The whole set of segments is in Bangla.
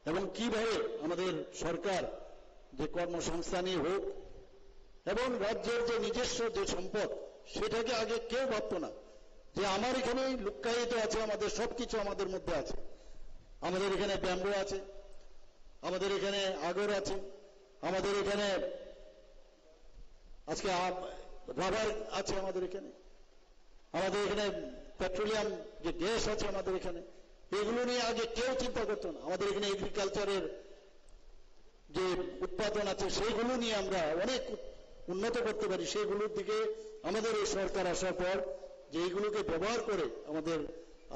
এবং কিভাবে আমাদের সরকার যে কর্মসংস্থানই হোক এবং রাজ্যের যে নিজস্ব যে সম্পদ সেটাকে আগে কেউ ভাবত না যে আমার এখানে লুক্কায়িত আছে, আমাদের সবকিছু আমাদের মধ্যে আছে। আমাদের এখানে ব্যাম্বু আছে, আমাদের এখানে আগর আছে, আমাদের এখানে আজকে রাবার আছে, আমাদের এখানে পেট্রোলিয়াম যে গ্যাস আছে আমাদের এখানে। এগুলো নিয়ে আগে কেউ চিন্তা করতো না। আমাদের এখানে এগ্রিকালচারের যে উৎপাদন আছে সেইগুলো নিয়ে আমরা অনেক উন্নত করতে পারি। সেইগুলোর দিকে আমাদের এই সরকার আসার পর যে এইগুলোকে ব্যবহার করে আমাদের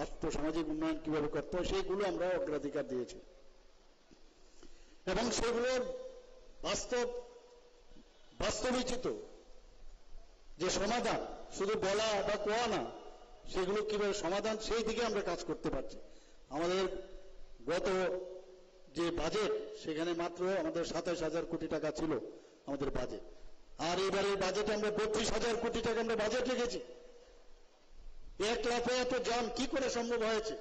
আর্থসামাজিক উন্নয়ন কিভাবে করতে হয় সেইগুলো আমরা অগ্রাধিকার দিয়েছি এবং সেগুলোর বাস্তবিচিত যে সমাধান, শুধু বলা বা কোয়া না, সেগুলো কিভাবে সমাধান সেই দিকে আমরা কাজ করতে পারছি। আমাদের গত যে বাজেট সেখানে মাত্র আমাদের 27,000 কোটি টাকা ছিল আমাদের বাজেট, আর এবারে বাজেটে আমরা 32,000 কোটি টাকা আমরা বাজেট রেখেছি। 1 লাফে এত জাম কি করে সম্ভব হয়েছে?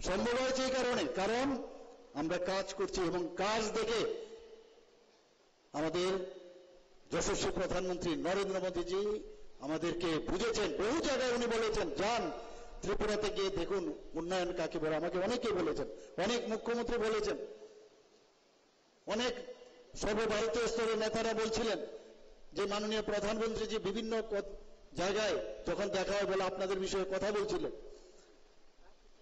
সম্ভব হয়েছে এই কারণ আমরা কাজ করছি এবং কাজ দেখে আমাদের যশস্বী প্রধানমন্ত্রী নরেন্দ্র মোদীজি আমাদেরকে বুঝেছেন। বহু জায়গায় উনি বলেছেন, যান ত্রিপুরাতে গিয়ে দেখুন উন্নয়ন কাকে বলে। আমাকে অনেকেই বলেছেন, অনেক মুখ্যমন্ত্রী বলেছেন, অনেক সর্বভারতীয় স্তরের নেতারা বলছিলেন যে মাননীয় প্রধানমন্ত্রীজি বিভিন্ন জায়গায় যখন দেখা হয় বলে আপনাদের বিষয়ে কথা বলছিলেন।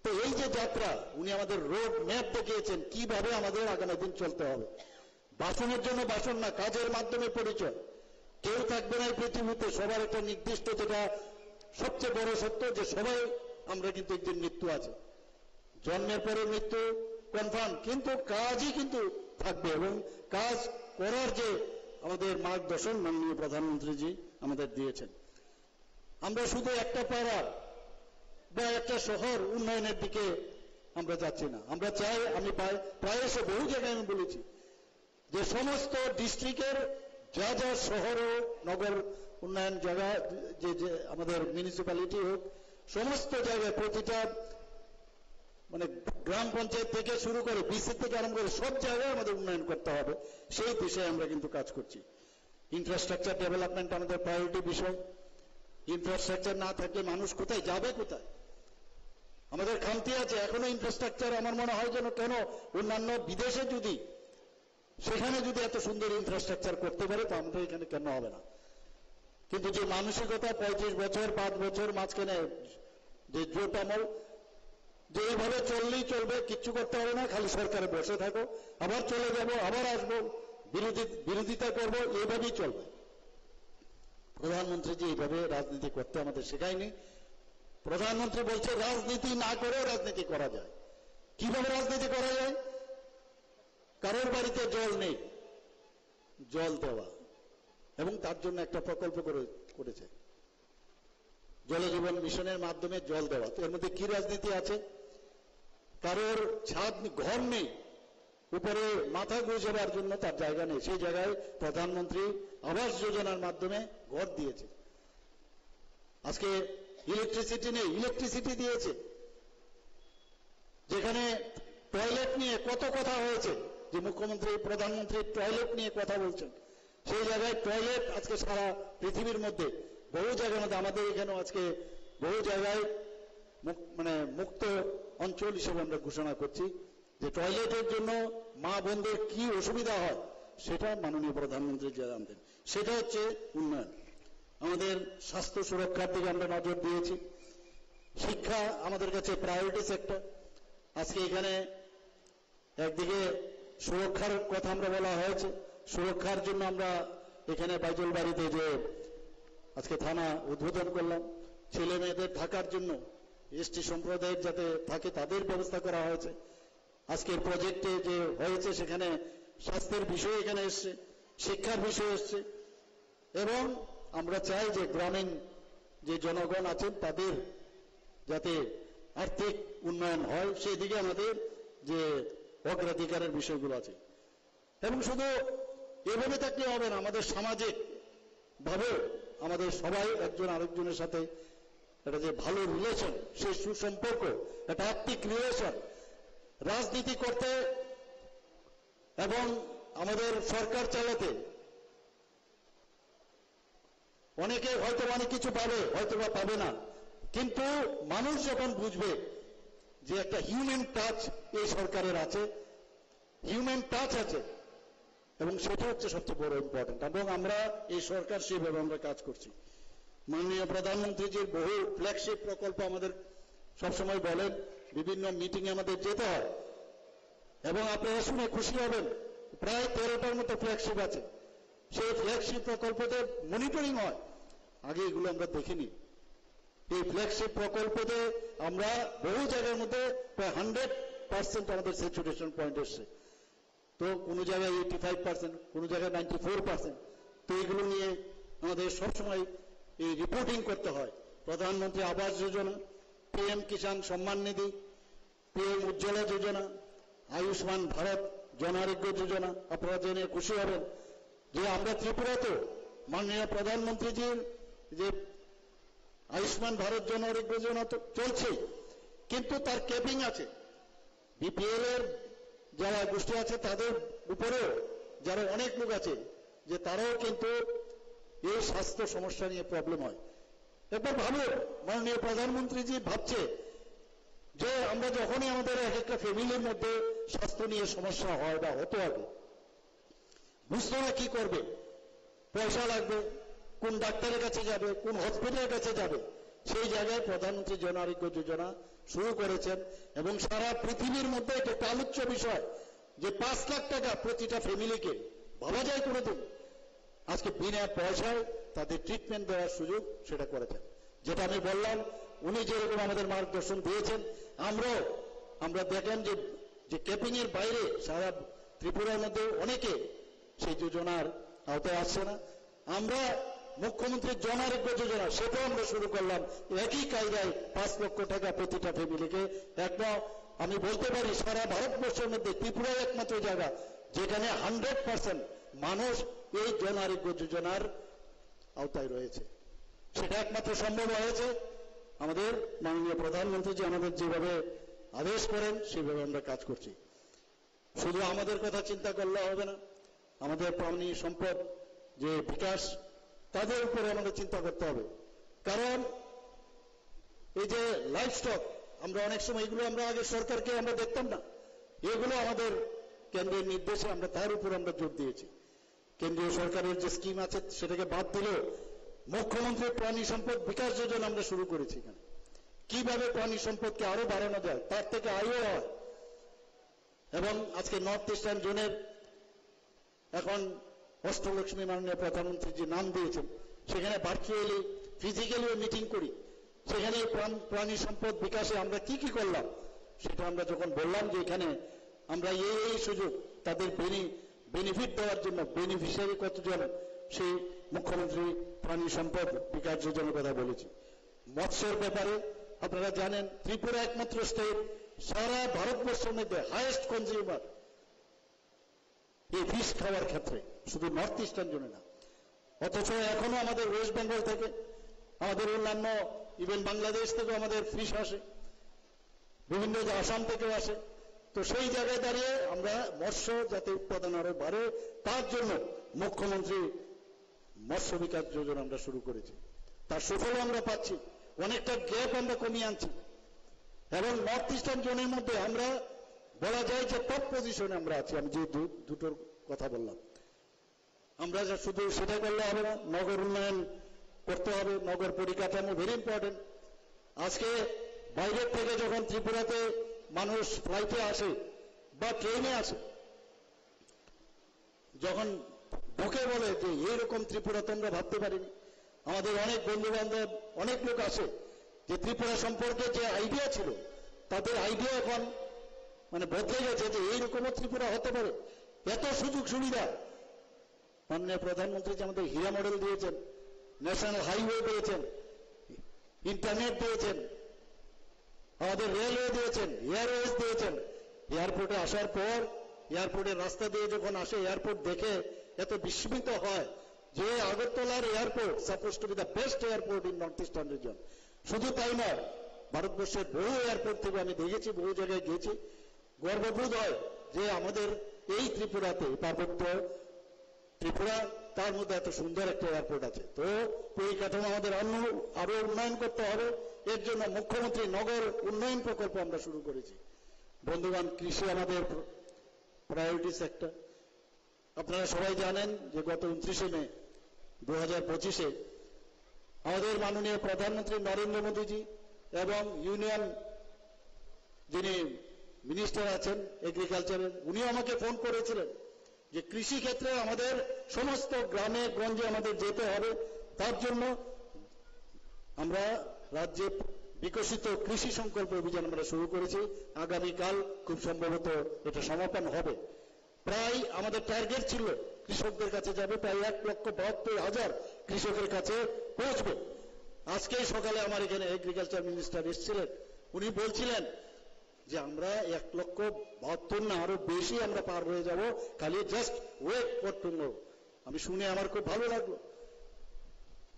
তো এই যে যাত্রা, উনি আমাদের রোড ম্যাপ দেখিয়েছেন কিভাবে আমাদের আগামী দিন চলতে হবে। বাসনের জন্য বাসন না, কাজের মাধ্যমে পরিচয়। কেউ থাকবে না এই পৃথিবীতে, সবার একটা নির্দিষ্ট, যেটা সবচেয়ে বড় সত্য, যে সবাই আমরা কিন্তু একদিন মৃত্যু আছে, জন্মের পরে মৃত্যু কনফার্ম, কিন্তু কাজই কিন্তু থাকবে এবং কাজ করার যে আমাদের মার্গদর্শন মাননীয় প্রধানমন্ত্রীজি আমাদের দিয়েছেন। আমরা শুধু একটা পাড়া বা একটা শহর উন্নয়নের দিকে আমরা যাচ্ছি না। আমরা চাই, আমি প্রায় এসে বহু জায়গায় আমি বলেছি যে সমস্ত ডিস্ট্রিক্টের যা যা শহর ও নগর উন্নয়ন জায়গা, যে আমাদের মিউনিসিপ্যালিটি হোক, সমস্ত জায়গায় প্রতিটা মানে গ্রাম পঞ্চায়েত থেকে শুরু করে বিসি থেকে আরম্ভ করে সব জায়গায় আমাদের উন্নয়ন করতে হবে। সেই বিষয়ে আমরা কিন্তু কাজ করছি। ইনফ্রাস্ট্রাকচার ডেভেলপমেন্ট আমাদের প্রায়োরিটি বিষয়। ইনফ্রাস্ট্রাকচার না থাকলে মানুষ কোথায় যাবে, কোথায়? আমাদের খামতি আছে এখনো ইনফ্রাস্ট্রাকচার। আমার মনে হয় যেন কেন অন্যান্য বিদেশে যদি, সেখানে যদি এত সুন্দর ইনফ্রাস্ট্রাকচার করতে পারে তো আমাদের এখানে কেন হবে না? কিন্তু যে মানসিকতা 35 বছর 5 বছর মাঝখানে যে জোট আমল, যে এইভাবে চললেই চলবে, কিচ্ছু করতে হবে না, খালি সরকারে বসে থাকো, আবার চলে যাব, আবার আসবো, বিরোধিতা করব, এইভাবেই চলবে। প্রধানমন্ত্রী যে এইভাবে রাজনীতি করতে আমাদের শেখায়নি। প্রধানমন্ত্রী বলছে রাজনীতি না করে রাজনীতি করা যায়। কিভাবে রাজনীতি করা যায়? কারোর বাড়িতে জল নেই, জল দেওয়া, এবং তার জন্য একটা প্রকল্প করেছে জল জীবন মিশনের মাধ্যমে জল দেওয়া। তো এর মধ্যে কি রাজনীতি আছে? কারোর ছাদ ঘর নেই, উপরে মাথা গুঁজাবার জন্য তার জায়গা নেই, সেই জায়গায় প্রধানমন্ত্রী আবাস যোজনার মাধ্যমে ঘর দিয়েছে। আজকে ইলেকট্রিসিটি নেই, ইলেকট্রিসিটি দিয়েছে। যেখানে টয়লেট নিয়ে কত কথা হয়েছে, যে মুখ্যমন্ত্রী প্রধানমন্ত্রী টয়লেট নিয়ে কথা বলছেন, সেই জায়গায় টয়লেট আজকে সারা পৃথিবীর মধ্যে বহু জায়গার মধ্যে, আমাদের এখানেও আজকে বহু জায়গায় মানে মুক্ত অঞ্চল হিসেবে আমরা ঘোষণা করছি যে টয়লেটের জন্য মা বোনদের কি অসুবিধা হয় সেটা মাননীয় প্রধানমন্ত্রী জানতেন। সেটা হচ্ছে উন্নয়ন। আমাদের স্বাস্থ্য সুরক্ষার দিকে আমরা নজর দিয়েছি। শিক্ষা আমাদের কাছে প্রায়োরিটি সেক্টর। আজকে এখানে একদিকে সুরক্ষার কথা আমরা বলা হয়েছে, সুরক্ষার জন্য আমরা এখানে বাইজল বাড়িতে যে আজকে থানা উদ্বোধন করলাম। ছেলে মেয়েদের থাকার জন্য এসটি সম্প্রদায়ের যাতে থাকে তাদের ব্যবস্থা করা হয়েছে। আজকের প্রজেক্টে যে হয়েছে সেখানে স্বাস্থ্যের বিষয় এখানে এসছে, শিক্ষার বিষয় এসছে, এবং আমরা চাই যে গ্রামীণ যে জনগণ আছেন তাদের যাতে আর্থিক উন্নয়ন হয় সেই দিকে আমাদের যে অগ্রাধিকারের বিষয়গুলো আছে। এবং শুধু এভাবে থাকলে হবে না, আমাদের সামাজিক ভাবে আমাদের সবাই একজন আরেকজনের সাথে এটা যে ভালো রিলেশন, সেই সুসম্পর্ক, একটা আত্মিক রিলেশন। রাজনীতি করতে এবং আমাদের সরকার চালাতে অনেকে হয়তো অনেক কিছু পাবে, হয়তো বা পাবে না, কিন্তু মানুষ যখন বুঝবে যে একটা হিউম্যান টাচ এই সরকারের আছে, হিউম্যান টাচ আছে, এবং সেটা হচ্ছে সবচেয়ে বড় ইম্পর্টেন্ট। এবং আমরা এই সরকার সেভাবে আমরা কাজ করছি। মাননীয় প্রধানমন্ত্রীজির বহু ফ্ল্যাগশিপ প্রকল্প আমাদের সবসময় বলেন, বিভিন্ন মিটিংয়ে আমাদের যেতে হয়, এবং আপনারা শুনে খুশি হবেন প্রায় 13টার মতো ফ্ল্যাগশিপ আছে। সেই ফ্ল্যাগশিপ প্রকল্পতে মনিটরিং হয়, আগে এগুলো আমরা দেখিনি। এই ফ্ল্যাগশিপ প্রকল্পতে আমরা বহু জায়গার মধ্যে প্রায় 100% আমাদের স্যাচুরেশন পয়েন্ট এসছে। তো কোনো জায়গায় 85%, কোনো জায়গায় 94%। তো এগুলো নিয়ে আমাদের সবসময় এই রিপোর্টিং করতে হয়। প্রধানমন্ত্রী আবাস যোজনা, পিএম কিষাণ সম্মান নিধি, পিএম উজ্জ্বলা যোজনা, আয়ুষ্মান ভারত জন আরোগ্য যোজনা, আপনারা জেনে খুশি হবেন যে আমরা ত্রিপুরাতে মাননীয় প্রধানমন্ত্রীজির যে আয়ুষ্মান ভারত জন আরোগ্য যোজনা তো চলছেই, কিন্তু তার ক্যাপিং আছে। বিপিএল এর যারা গোষ্ঠী আছে তাদের উপরেও যারা অনেক লোক আছে যে তারাও কিন্তু এই স্বাস্থ্য সমস্যা নিয়ে প্রবলেম হয়। একবার ভাবুন, মাননীয় প্রধানমন্ত্রীজি ভাবছে যে আমরা যখনই আমাদের এক একটা ফ্যামিলির মধ্যে স্বাস্থ্য নিয়ে সমস্যা হয় বা হতো আগে, বুঝতো না কি করবে, পয়সা লাগবে, কোন ডাক্তারের কাছে যাবে, কোন হসপিটালের কাছে যাবে। সেই জায়গায় প্রধানমন্ত্রী জন আরোগ্য যোজনা শুরু করেছেন, এবং সারা পৃথিবীর মধ্যে এটা একটা আলোচ্য বিষয় যে 5 লাখ টাকা প্রতিটা ফ্যামিলিকে, ভাবা যায় কোনোদিন, আজকে বিনা পয়সায় তাদের ট্রিটমেন্ট দেওয়ার সুযোগ সেটা করেছেন। যেটা আমি বললাম, উনি যেরকম আমাদের মার্গদর্শন দিয়েছেন, আমরা দেখেন যে ক্যাপিং এর বাইরে সারা ত্রিপুরার মধ্যে অনেকে সেই যোজনার আওতায় আসছে না। আমরা মুখ্যমন্ত্রীর জন আরোগ্য যোজনা সেটাও আমরা শুরু করলাম একই কায়দায় 5 লক্ষ টাকা প্রতিটা ফ্যামিলিকে। একদম আমি বলতে পারি সারা ভারতবর্ষের মধ্যে ত্রিপুরায় একমাত্র জায়গা যেখানে 100% মানুষ এই জন আরোগ্য যোজনার আওতায় রয়েছে। সেটা একমাত্র সম্ভব হয়েছে আমাদের মাননীয় প্রধানমন্ত্রী যে আমাদের যেভাবে আদেশ করেন সেভাবে আমরা কাজ করছি। শুধু আমাদের কথা চিন্তা করলে হবে না, আমাদের প্রাণী সম্পদ যে বিকাশ তাদের উপরে আমাদের চিন্তা করতে হবে। কারণ এই যে লাইফ স্টক, আমরা অনেক সময় এগুলো আমরা আগে সরকারকে আমরা দেখতাম না, এগুলো আমাদের কেন্দ্রের নির্দেশে আমরা তার উপর আমরা জোর দিয়েছি। কেন্দ্রীয় সরকারের যে স্কিম আছে সেটাকে বাদ দিলেও মুখ্যমন্ত্রী প্রাণী সম্পদ বিকাশ যোজনা আমরা শুরু করেছি। এখানে কিভাবে প্রাণী সম্পদকে আরো বাড়ানো যায়, তার থেকে আয়ও হয়। এবং আজকে নর্থ ইস্টার্ন জোনের এখন অষ্টলক্ষ্মী মাননীয় প্রধানমন্ত্রী যে নাম দিয়েছেন, সেখানে ভার্চুয়ালি ফিজিক্যালিও মিটিং করি। সেখানে প্রাণী সম্পদ বিকাশে আমরা কি কি করলাম সেটা আমরা যখন বললাম যে এখানে আমরা এই সুযোগ তাদের বেনিফিট দেওয়ার জন্য বেনিফিশিয়ারি কতজন, সেই মুখ্যমন্ত্রী প্রাণী সম্পদ বিকাশ যোজনার কথা বলেছি। মৎস্যের ব্যাপারে আপনারা জানেন ত্রিপুরা একমাত্র স্টেট সারা ভারতবর্ষের মধ্যে হাইয়েস্ট কনজিউমার এই ফিশ খাওয়ার ক্ষেত্রে, শুধু নর্থ ইস্টার্ন জোনে না। অথচ এখনো আমাদের ওয়েস্ট বেঙ্গল থেকে, আমাদের অন্যান্য ইভেন বাংলাদেশ থেকে আমাদের ফিশ আসে, বিভিন্ন আসাম থেকেও আসে। তো সেই জায়গায় দাঁড়িয়ে আমরা মৎস্য যাতে উৎপাদন আরো বাড়ে তার জন্য মুখ্যমন্ত্রী মৎস্য বিকাশ যোজনা আমরা শুরু করেছি। তার সুফল আমরা পাচ্ছি, অনেকটা গ্যাপ আমরা কমিয়ে আনছি, এবং নর্থ ইস্টার্ন জোনের মধ্যে আমরা বলা যায় যে টপ পজিশনে আমরা আছি। আমি যে দুটোর কথা বললাম, আমরা শুধু সেটা করলে হবে না, নগর উন্নয়ন করতে হবে, নগর পরিকাঠামো ভেরি ইম্পর্টেন্ট। আজকে বাইরের থেকে যখন ত্রিপুরাতে মানুষ ফ্লাইটে আসে বা ট্রেনে আসে, যখন ঢুকে বলে যে এইরকম ত্রিপুরা তোমরা ভাবতে পারিনি, আমাদের অনেক বন্ধু বান্ধব অনেক লোক আসে যে ত্রিপুরা সম্পর্কে যে আইডিয়া ছিল তাদের আইডিয়া এখন মানে বদলে গেছে যে এইরকমও ত্রিপুরা হতে পারে। এত সুযোগ সুবিধা মাননীয় প্রধানমন্ত্রী যে আমাদের হীরা মডেল দিয়েছেন, ন্যাশনাল হাইওয়ে দিয়েছেন, ইন্টারনেট দিয়েছেন, আমাদের রেলওয়ে দিয়েছেন, এয়ারওয়েজ দিয়েছেন। এয়ারপোর্টে আসার পর এয়ারপোর্টের রাস্তা দিয়ে যখন আসে, এয়ারপোর্ট দেখে এত বিস্মিত হয় যে আগরতলার airport suppose two B the best airport in north eastern reason. শুধু তাই নয়, ভারতবর্ষের বহু এয়ারপোর্ট থেকে আমি দেখেছি, বহু জায়গায় গিয়েছি, গর্ববোধ হয় যে আমাদের এই ত্রিপুরাতে পার্বত্য ত্রিপুরা, তার মধ্যে এত সুন্দর একটা এয়ারপোর্ট আছে। তো পরিকাঠামো আমাদের আরো উন্নয়ন করতে হবে। এর জন্য মুখ্যমন্ত্রী নগর উন্নয়ন প্রকল্প আমরা শুরু করেছি। বন্ধুগণ, কৃষি আমাদের প্রায়োরিটি সেক্টর। আপনারা সবাই জানেন যে গত 29শে মে 2025-এ আমাদের মাননীয় প্রধানমন্ত্রী নরেন্দ্র মোদীজি এবং ইউনিয়ন যিনি মিনিস্টার আছেন এগ্রিকালচারের, উনিও আমাকে ফোন করেছিলেন যে কৃষি ক্ষেত্রে আমাদের সমস্ত গ্রামে গঞ্জে আমাদের যেতে হবে। তার জন্য আমরা রাজ্যে বিকশিত কৃষি সংকল্প অভিযান আমরা শুরু করেছি। আগামীকাল খুব সম্ভবত এটা সমাপন হবে। প্রায় আমাদের টার্গেট ছিল কৃষকদের কাছে যাবে, প্রায় 1,72,000 কৃষকের কাছে পৌঁছবে। আজকেই সকালে আমার এখানে এগ্রিকালচার মিনিস্টার এসেছিলেন, উনি বলছিলেন যে আমরা 1,72,000 না আরো বেশি আমরা পার হয়ে যাব, খালি জাস্ট ওয়েট ফর টুমরো। আমি শুনে আমার খুব ভালো লাগলো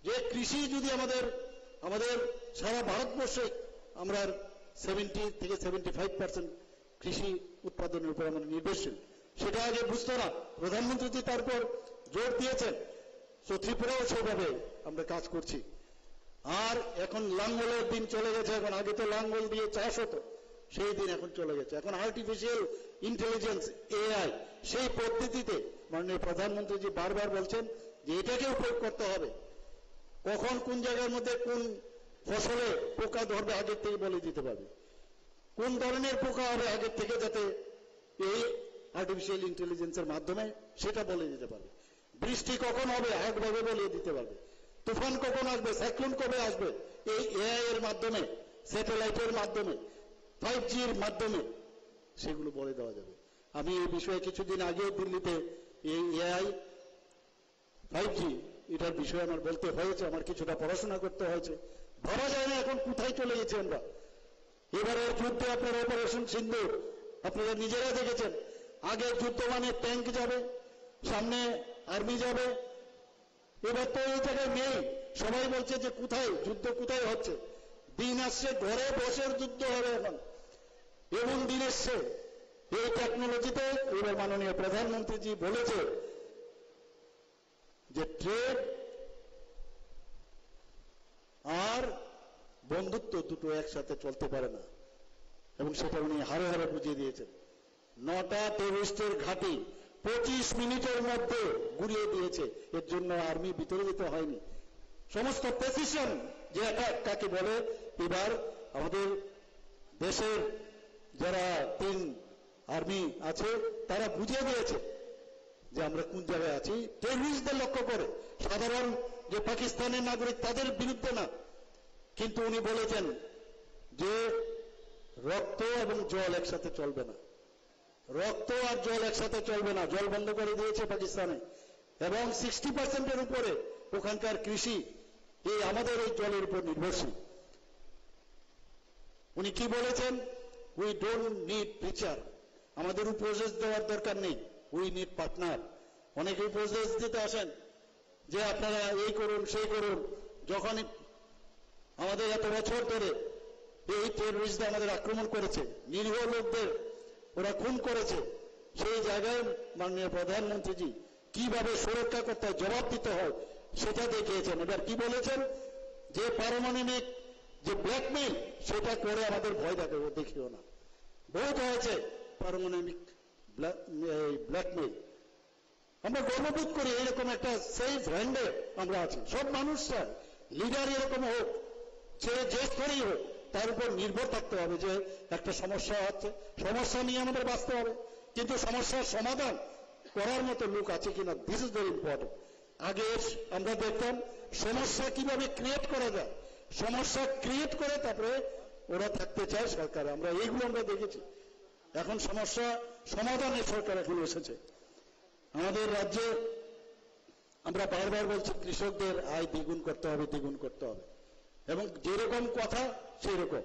যে কৃষি যদি আমাদের সারা ভারতবর্ষে আমরা 70 থেকে 75% কৃষি উৎপাদনের উপর আমরা নির্ভরশীল, সেটা আগে বুঝতো না। প্রধানমন্ত্রী তারপর জোর দিয়েছেন। তো ত্রিপুরাও সেভাবে আমরা কাজ করছি। আর এখন লাঙ্গলের দিন চলে গেছে। এখন আগে তো লাঙ্গল দিয়ে চাষ হতো, সেই দিন এখন চলে গেছে। এখন আর্টিফিশিয়াল ইন্টেলিজেন্স, এআই, সেই পদ্ধতিতে মাননীয় প্রধানমন্ত্রীজি বারবার বলছেন যে এটাকেও প্রয়োগ করতে হবে। কখন কোন জায়গার মধ্যে কোন ফসলে পোকা ধরবে আগের থেকে বলে দিতে পারবে, কোন ধরনের পোকা হবে আগের থেকে, যাতে এই আর্টিফিশিয়াল ইন্টেলিজেন্সের মাধ্যমে সেটা বলে দিতে পারবে। বৃষ্টি কখন হবে আগভাবে বলে দিতে পারবে। তুফান কখন আসবে, সাইক্লোন কবে আসবে, এই এআই এর মাধ্যমে, স্যাটেলাইটের মাধ্যমে, 5G-র মাধ্যমে সেগুলো বলে দেওয়া যাবে। আমি এই বিষয়ে কিছুদিন আগে দিল্লিতে এই এআই 5G এটার বিষয়ে আমার বলতে হয়েছে, আমার কিছুটা পড়াশোনা করতে হয়েছে। ভাবা যায় না এখন কোথায় চলে গেছে আমরা। এবারের যুদ্ধে আপনার অপারেশন সিন্দুর আপনারা নিজেরা দেখেছেন। আগের যুদ্ধ মানে ট্যাঙ্ক যাবে, সামনে আর্মি যাবে। এবার তো এই জায়গায় নেই। সবাই বলছে যে কোথায় যুদ্ধ, কোথায় হচ্ছে। দিন আসছে ঘরে বসে যুদ্ধ হবে এখন, এমন দিন এসছে। এই টেকনোলজিতে এবার মাননীয় প্রধানমন্ত্রীজি বলেছে যে ট্রেড আর বন্ধুত্ব দুটো একসাথে চলতে পারে না, এবং সেটা উনি হারে হারে বুঝিয়ে দিয়েছেন। 9টা টেররিস্টের ঘাঁটি 25 মিনিটের মধ্যে গুড়িয়ে দিয়েছে। এর জন্য আর্মি ভিতরে যেতে হয়নি। সমস্ত প্রেসিশন যে কাকে বলে, এবার আমাদের দেশের যারা 3 আর্মি আছে তারা বুঝিয়ে দিয়েছে যে আমরা কোন জায়গায় আছি। টেররিস্টদের লক্ষ্য করে, সাধারণ যে পাকিস্তানের নাগরিক তাদের বিরুদ্ধে না। কিন্তু উনি বলেছেন যে রক্ত এবং জল একসাথে চলবে না, রক্ত আর জল একসাথে চলবে না। জল বন্ধ করে দিয়েছে পাকিস্তানে, এবং 60%-এর উপরে ওখানকার কৃষি এই আমাদের এই জলের উপর নির্ভরশীল। উনি কি বলেছেন? উই ডোন্ট নিড প্রিচার, আমাদের উপদেশ দেওয়ার দরকার নেই, উই নিড পার্টনার। অনেকে উপদেশ দিতে আসেন যে আপনারা এই করুন সেই করুন। যখন আমাদের এত বছর ধরে এই টেররিস্টরা আমাদের আক্রমণ করেছে, নিরীহ লোকদের ওরা খুন করেছে, সেই জায়গায় মাননীয় প্রধানমন্ত্রীজি কিভাবে সুরক্ষা করতে হয়, জবাব দিতে হয়, সেটা দেখিয়েছেন। এবার কি বলেছেন যে পারমাণবিক যে ব্ল্যাকমেইল সেটা করে আমাদের ভয় দেখিও না। বহুত হয়েছে পারমাণবিক ব্ল্যাকমেইল। আমরা গর্ববোধ করি এরকম একটা সেফ হ্যান্ডে আমরা আছি। সব মানুষরা লিডার এরকম হোক, যে স্তরেই হোক, তার উপর নির্ভর থাকতে হবে যে একটা সমস্যা হচ্ছে, সমস্যা নিয়ে আমাদের বাঁচতে হবে, কিন্তু সমস্যার সমাধান করার মতো লোক আছে কিনা, দিস ইজ ভেরি ইম্পর্টেন্ট। আগে আমরা দেখতাম সমস্যা কিভাবে ক্রিয়েট করা যায়, সমস্যা ক্রিয়েট করে তারপরে ওরা থাকতে চায় সরকারে, আমরা এইগুলো আমরা দেখেছি। এখন সমস্যা সমাধানের সরকার এখন এসেছে। আমাদের রাজ্যে আমরা বারবার বলছি কৃষকদের আয় দ্বিগুণ করতে হবে, দ্বিগুণ করতে হবে, এবং যেরকম কথা সেই রকম।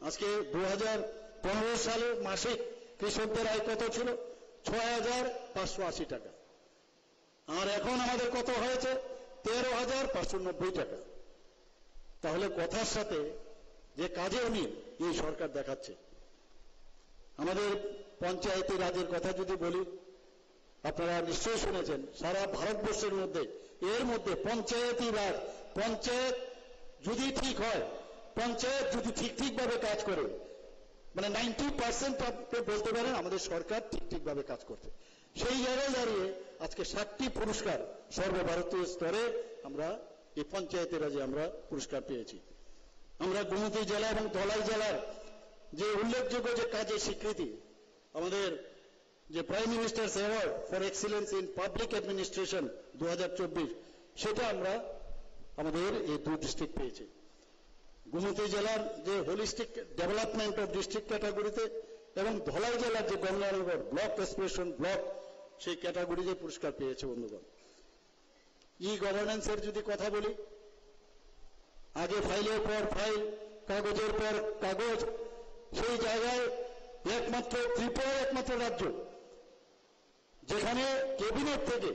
আজকে 2015 সালে মাসিক কৃষকদের আয় কত ছিল? 6,580 টাকা। আর এখন আমাদের কত হয়েছে? 13,590 টাকা। তাহলে কথার সাথে যে কাজের মিল এই সরকার দেখাচ্ছে। আমাদের পঞ্চায়েতি রাজের কথা যদি বলি, আপনারা নিশ্চয়ই শুনেছেন সারা ভারতবর্ষের মধ্যে এর মধ্যে পঞ্চায়েতি রাজ, পঞ্চায়েত যদি ঠিক হয়, পঞ্চায়েত যদি ঠিকভাবে কাজ করে, মানে 90% বলতে পারেন আমাদের সরকার ঠিকভাবে কাজ করছে। সেই জায়গায় দাঁড়িয়ে আজকে 7টি পুরস্কার সর্বভারতীয় স্তরে আমরা এই পঞ্চায়েতে রাজে আমরা পুরস্কার পেয়েছি। আমরা গোমতী জেলা এবং ধলাই জেলার যে উল্লেখযোগ্য যে কাজের স্বীকৃতি, আমাদের যে prime ministers award for excellence in public administration 2024, সেটা আমরা আমাদের এই 2 ডিস্ট্রিক্ট পেয়েছি। গোমতী জেলার যে হোলিস্টিক ডেভেলপমেন্ট অফ ডিস্ট্রিক্ট ক্যাটাগরিতে এবং ধলাই জেলার যে গঙ্গানগর ব্লক এক্সপ্রেশন ব্লক সেই ক্যাটাগরিতে পুরস্কার পেয়েছে। বন্ধুগণ, ই গভর্নেন্সের যদি কথা বলি, আগে ফাইলের পর ফাইল, কাগজের পর কাগজ, সেই জায়গায় একমাত্র ত্রিপুরা একমাত্র রাজ্য যেখানে ক্যাবিনেট থেকে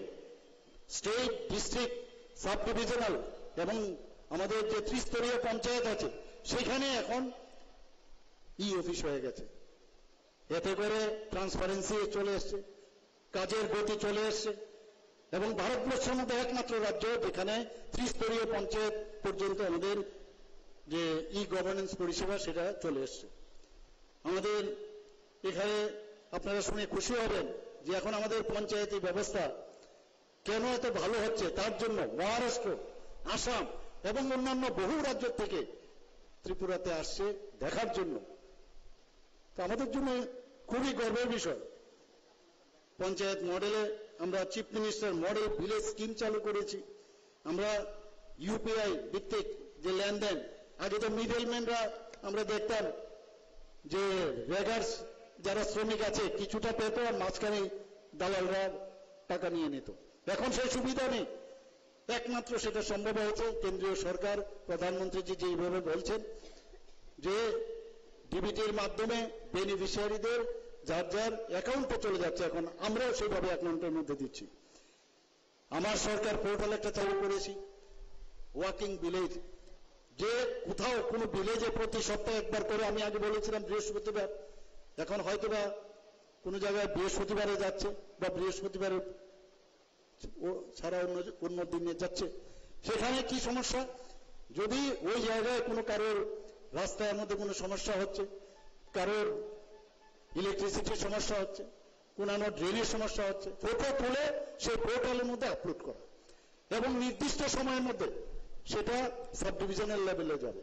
স্টেট, ডিস্ট্রিক্ট, সাব ডিভিশনাল এবং আমাদের যে ত্রিস্তরীয় পঞ্চায়েত আছে সেখানে এখন ই অফিস হয়ে গেছে। এতে করে ট্রান্সপারেন্সি চলে এসছে, কাজের গতি চলে এসছে এবং ভারতবর্ষের মধ্যে একমাত্র রাজ্য যেখানে ত্রিস্তরীয় পঞ্চায়েত পর্যন্ত আমাদের যে ই গভর্নেন্স পরিষেবা সেটা চলে এসছে। আমাদের এখানে আপনারা শুনে খুশি হবেন যে এখন আমাদের পঞ্চায়েতি ব্যবস্থা কেন এত ভালো হচ্ছে, তার জন্য মহারাষ্ট্র, আসাম এবং অন্যান্য বহু রাজ্য থেকে ত্রিপুরাতে আসছে দেখার জন্য। তো আমাদের জন্য খুবই গর্বের বিষয়। পঞ্চায়েত মডেলে আমরা chief minister model village scheme চালু করেছি। আমরা ইউপিআই ভিত্তিক যে লেনদেন, আগে তো মিডলম্যানরা আমরা দেখতাম যে রেগার্স যারা শ্রমিক আছে কিছুটা পেত আর মাঝখানে দালালরা টাকা নিয়ে নিত। এখন সেই সুবিধা নেই, একমাত্র সেটা সম্ভব হয়েছে কেন্দ্রীয় সরকার, প্রধানমন্ত্রীজি যেইভাবে বলছেন যে ডিবিটির মাধ্যমে বেনিফিশিয়ারিদের যার যার অ্যাকাউন্টে চলে যাচ্ছে, এখন আমরাও সেইভাবে অ্যাকাউন্টের মধ্যে দিচ্ছি। আমার সরকার পোর্টাল একটা চালু করেছি, ওয়ার্কিং ভিলেজ, যে কোথাও কোনো ভিলেজে প্রতি সপ্তাহে একবার করে, আমি আগে বলেছিলাম বৃহস্পতিবার, এখন হয়তোবা কোনো জায়গায় বৃহস্পতিবারে যাচ্ছে বা বৃহস্পতিবারে ছাড়া অন্য দিনে যাচ্ছে। সেখানে কি সমস্যা, যদি ওই জায়গায় কোনো কারোর রাস্তার মধ্যে কোনো সমস্যা হচ্ছে, কারোর ইলেকট্রিসিটির সমস্যা হচ্ছে, কোনো ড্রেনের সমস্যা হচ্ছে, ফটো তুলে সেই পোর্টালের মধ্যে আপলোড করা এবং নির্দিষ্ট সময়ের মধ্যে সেটা সাব ডিভিশনাল লেভেলে যাবে।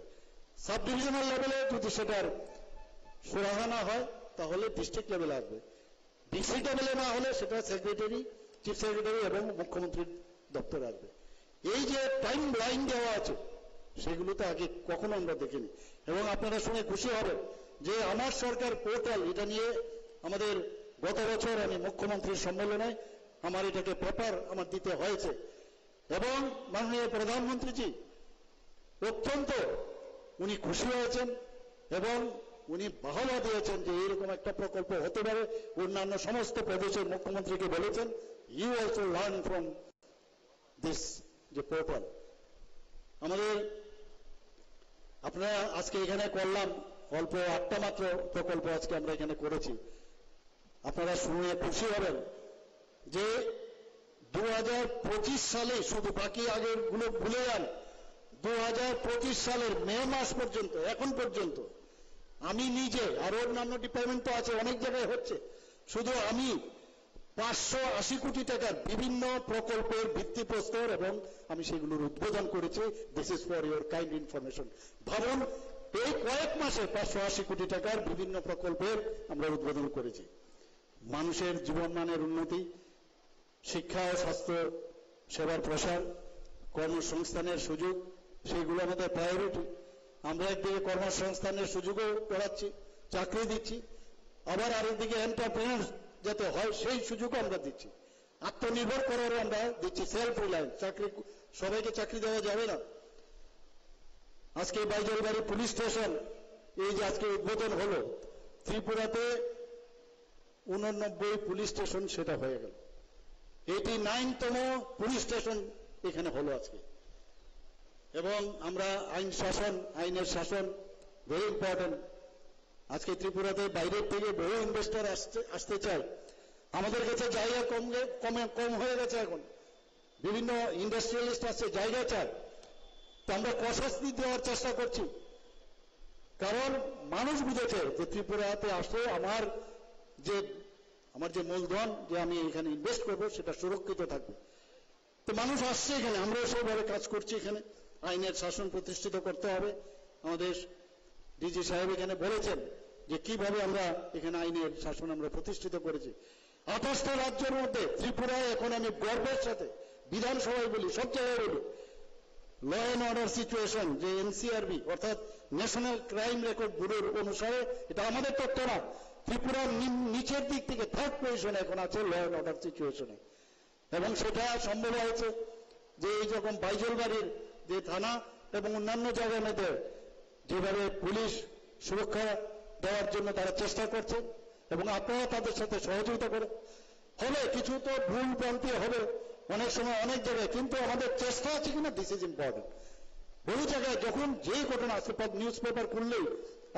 সাব ডিভিশনাল লেভেলে যদি সেটার সুরাহা না হয় তাহলে ডিস্ট্রিক্ট লেভেলে আসবে, ডিস্ট্রিক্ট লেভেলে না হলে সেটা সেক্রেটারি, চিফ সেক্রেটারি এবং মুখ্যমন্ত্রীর দপ্তরে আসবে। এই যে টাইম লাইন দেওয়া আছে সেগুলো তো আগে কখনো আমরা দেখিনি। এবং আপনারা শুনে খুশি হবেন যে আমার সরকার পোর্টাল, এটা নিয়ে আমাদের গত বছর আমি মুখ্যমন্ত্রীর সম্মেলনে আমার এটাকে পেপার আমার দিতে হয়েছে এবং মাননীয় প্রধানমন্ত্রীজি অত্যন্ত উনি খুশি হয়েছেন এবং উনি বাহবা দিয়েছেন যে এইরকম একটা প্রকল্প হতে পারে। অন্যান্য সমস্ত প্রদেশের মুখ্যমন্ত্রীকে বলেছেন you also learn from this যে পোর্টাল। আমাদের আপনারা আজকে এখানে করলাম অল্প 8টা মাত্র প্রকল্প আজকে আমরা এখানে করেছি। আপনারা শুনে খুশি হবেন যে 2025 সালে, শুধু বাকি আগের গুলো ভুলে যান, 2025 সালের মে মাস পর্যন্ত, এখন পর্যন্ত আমি নিজে, আর অন্যান্য ডিপার্টমেন্ট তো আছে, অনেক জায়গায় হচ্ছে, শুধু আমি 580 কোটি টাকার বিভিন্ন প্রকল্পের ভিত্তিপ্রস্তর এবং আমি সেগুলোর উদ্বোধন করেছি। This is for your kind information. ভাবুন, এই কয়েক মাসে 580 কোটি টাকার বিভিন্ন প্রকল্পের আমরা উদ্বোধন করেছি। মানুষের জীবনমানের উন্নতি, শিক্ষা ও স্বাস্থ্য সেবার প্রসার, কর্মসংস্থানের সুযোগ, সেইগুলো আমাদের প্রায়োরিটি। আমরা একদিকে কর্মসংস্থানের সুযোগও করাচ্ছি, চাকরি দিচ্ছি, আবার আরেকদিকে এন্টারপ্রেনার যাতে হয় সেই সুযোগও আমরা দিচ্ছি, আত্মনির্ভর করারও আমরা দিচ্ছি, সেলফ রিলায়েন্স। চাকরি সবাইকে চাকরি দেওয়া যাবে না। আজকে বাইজলবাড়ি পুলিশ স্টেশন এই যে আজকে উদ্বোধন হলো, ত্রিপুরাতে 89 পুলিশ স্টেশন সেটা হয়ে গেল, 89তম পুলিশ স্টেশন এখানে হলো আজকে। এবং আমরা আইন শাসন, আইনের শাসন ভেরি ইম্পর্টেন্ট। আজকে ত্রিপুরাতে বাইরের থেকে বহু ইনভেস্টর আসতে চায়, আমাদের কাছে জায়গা কম হয়ে গেছে এখন, বিভিন্ন ইন্ডাস্ট্রিয়ালিস্ট আছে, জায়গা চায়, তো আমরা কশাস্তি দেওয়ার চেষ্টা করছি, কারণ মানুষ বুঝেছে যে ত্রিপুরাতে আসলে আমার যে মূলধন যে আমি এখানে ইনভেস্ট করবো সেটা সুরক্ষিত থাকবে। তো মানুষ আসছে এখানে, আমরাও সেইভাবে কাজ করছি। এখানে আইনের শাসন প্রতিষ্ঠিত করতে হবে। আমাদের ডিজি সাহেব এখানে বলেছেন যে কিভাবে আমরা এখানে আইনের শাসন আমরা প্রতিষ্ঠিত করেছি। 28টা রাজ্যের মধ্যে ত্রিপুরায় এখন আমি গর্বের সাথে বিধানসভায় বলি, সব জায়গায় বলি, ল অ্যান্ড অর্ডার সিচুয়েশন যে এনসিআরবি অর্থাৎ ন্যাশনাল ক্রাইম রেকর্ড ব্যুরোর অনুসারে, এটা আমাদের তথ্য না, ত্রিপুরার নিচের দিক থেকে 3rd পজিশনে এখন আছে ল অ্যান্ড অর্ডার সিচুয়েশনে। এবং সেটা সম্ভব হয়েছে যে এই যখন বাইজলবাড়ির যে থানা এবং অন্যান্য জায়গার মধ্যে যেভাবে পুলিশ সুরক্ষা দেওয়ার জন্য তারা চেষ্টা করছে এবং আপনারা তাদের সাথে সহযোগিতা করে, ফলে কিছু তো ভুল ভ্রান্তি হবে অনেক সময় অনেক জায়গায়, কিন্তু আমাদের চেষ্টা আছে কিনা, দিস ইজ ইম্পর্টেন্ট। বহু জায়গায় যখন যেই ঘটনা আসছে, নিউজ পেপার খুললেই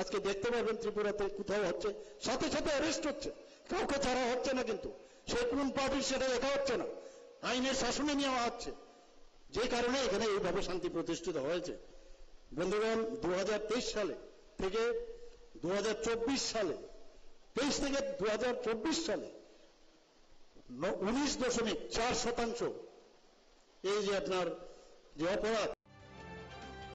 আজকে দেখতে পারবেন ত্রিপুরাতে কোথাও হচ্ছে, সাথে সাথে অ্যারেস্ট হচ্ছে, কাউকে ছাড়া হচ্ছে না, কিন্তু সে কোন পার্টির সেটা দেখা হচ্ছে না, আইনের শাসনে নেওয়া হচ্ছে, যে কারণে এখানে এইভাবে শান্তি প্রতিষ্ঠিত হয়েছে। বন্ধুগণ, 2023 সালে থেকে 2024 সালে, 23 থেকে 2024 সালে 19.4% এই যে আপনার যে অপরাধ